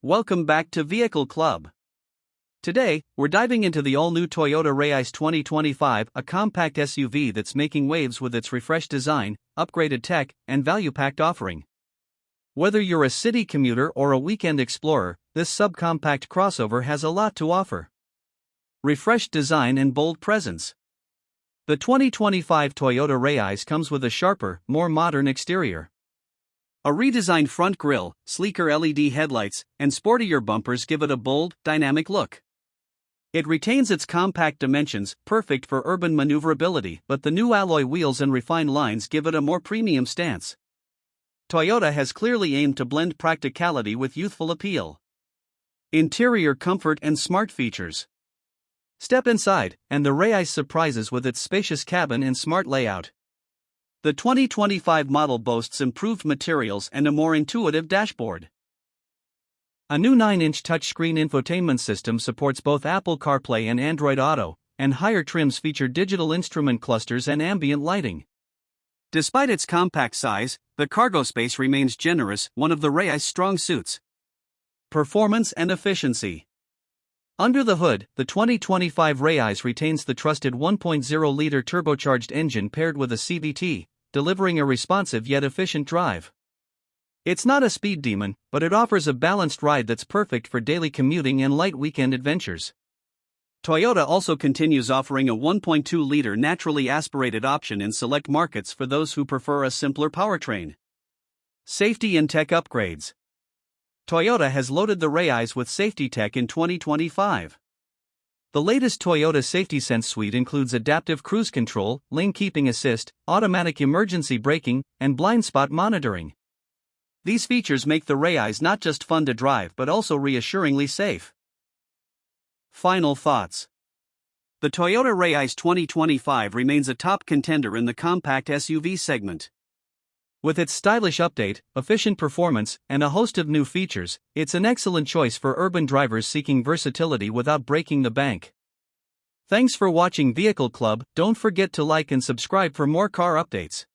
Welcome back to Vehicle Club. Today, we're diving into the all-new Toyota Raize 2025, a compact SUV that's making waves with its refreshed design, upgraded tech, and value-packed offering. Whether you're a city commuter or a weekend explorer, this subcompact crossover has a lot to offer. Refreshed design and bold presence. The 2025 Toyota Raize comes with a sharper, more modern exterior. A redesigned front grille, sleeker LED headlights, and sportier bumpers give it a bold, dynamic look. It retains its compact dimensions, perfect for urban maneuverability, but the new alloy wheels and refined lines give it a more premium stance. Toyota has clearly aimed to blend practicality with youthful appeal. Interior comfort and smart features. Step inside, and the Raize surprises with its spacious cabin and smart layout. The 2025 model boasts improved materials and a more intuitive dashboard. A new 9-inch touchscreen infotainment system supports both Apple CarPlay and Android Auto, and higher trims feature digital instrument clusters and ambient lighting. Despite its compact size, the cargo space remains generous, one of the Raize's strong suits. Performance and efficiency. Under the hood, the 2025 Raize retains the trusted 1.0-liter turbocharged engine paired with a CVT, delivering a responsive yet efficient drive. It's not a speed demon, but it offers a balanced ride that's perfect for daily commuting and light weekend adventures. Toyota also continues offering a 1.2-liter naturally aspirated option in select markets for those who prefer a simpler powertrain. Safety and tech upgrades. Toyota has loaded the Raize with safety tech in 2025. The latest Toyota Safety Sense suite includes adaptive cruise control, lane keeping assist, automatic emergency braking, and blind spot monitoring. These features make the Raize not just fun to drive but also reassuringly safe. Final thoughts. The Toyota Raize 2025 remains a top contender in the compact SUV segment. With its stylish update, efficient performance, and a host of new features, it's an excellent choice for urban drivers seeking versatility without breaking the bank. Thanks for watching Vehicle Club. Don't forget to like and subscribe for more car updates.